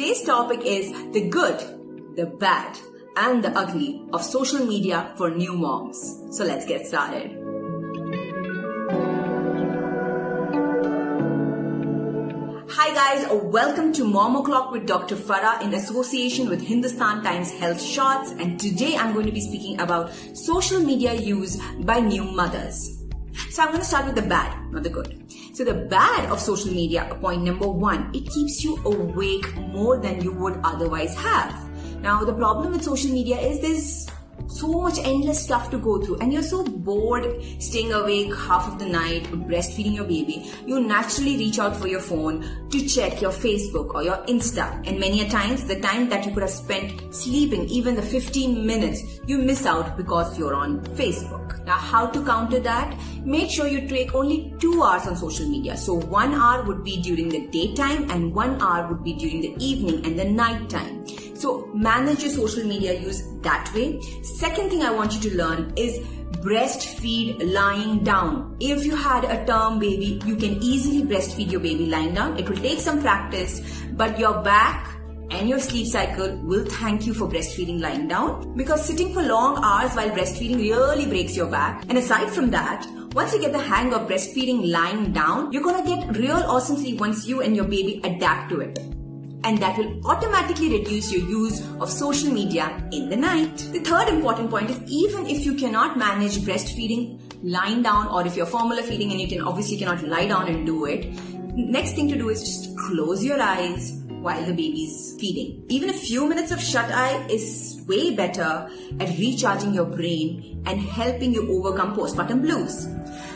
today's topic is the good, the bad, and the ugly of social media for new moms. So let's get started. Hi guys, welcome to Mom O'Clock with Dr. Farah in association with Hindustan Times Health Shots, and today I'm going to be speaking about social media use by new mothers. So I'm going to start with the bad, not the good. So the bad of social media, point number one, it keeps you awake more than you would otherwise have. Now the problem with social media is there's so much endless stuff to go through and you're so bored staying awake half of the night breastfeeding your baby, you naturally reach out for your phone to check your Facebook or your Insta, and many a times the time that you could have spent sleeping, even the 15 minutes, you miss out because you're on Facebook. Now how to counter that? Make sure you take only 2 hours on social media. So 1 hour would be during the daytime and 1 hour would be during the evening and the night time. So manage your social media use that way. Second thing I want you to learn is breastfeed lying down. If you had a term baby, you can easily breastfeed your baby lying down. It will take some practice, but your back and your sleep cycle will thank you for breastfeeding lying down, because sitting for long hours while breastfeeding really breaks your back. And aside from that, once you get the hang of breastfeeding lying down, you're gonna get real awesome sleep once you and your baby adapt to it. And that will automatically reduce your use of social media in the night. The third important point is, even if you cannot manage breastfeeding lying down, or if you're formula feeding and you obviously cannot lie down and do it, next thing to do is just close your eyes while the baby's feeding. Even a few minutes of shut eye is way better at recharging your brain and helping you overcome postpartum blues.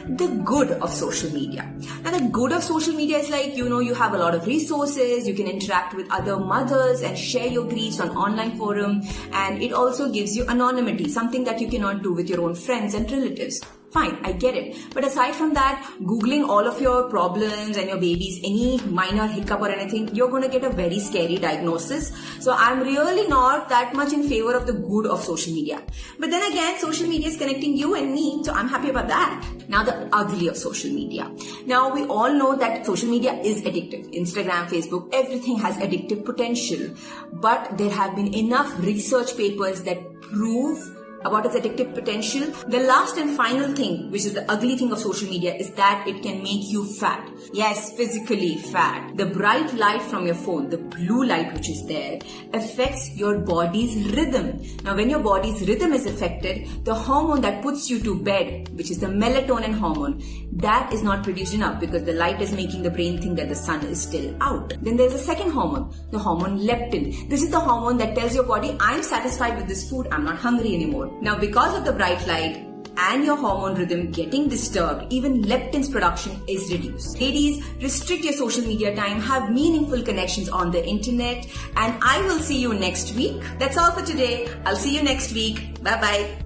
The good of social media. Now the good of social media is like, you have a lot of resources, you can interact with other mothers and share your griefs on online forum, and it also gives you anonymity, something that you cannot do with your own friends and relatives. Fine, I get it. But aside from that, Googling all of your problems and your baby's any minor hiccup or anything, you're going to get a very scary diagnosis. So I'm really not that much in favor of the good of social media. But then again, social media is connecting you and me, so I'm happy about that. Now the ugly of social media. Now we all know that social media is addictive. Instagram, Facebook, everything has addictive potential. But there have been enough research papers that prove about its addictive potential. The last and final thing, which is the ugly thing of social media, is that it can make you fat. Yes, physically fat. The bright light from your phone, the blue light which is there, affects your body's rhythm. Now when your body's rhythm is affected, the hormone that puts you to bed, which is the melatonin hormone, that is not produced enough because the light is making the brain think that the sun is still out. Then there's a second hormone, the hormone leptin. This is the hormone that tells your body, I'm satisfied with this food, I'm not hungry anymore. Now because of the bright light and your hormone rhythm getting disturbed, even leptin's production is reduced. Ladies, restrict your social media time, have meaningful connections on the internet, and I will see you next week. That's all for today. I'll see you next week. Bye bye.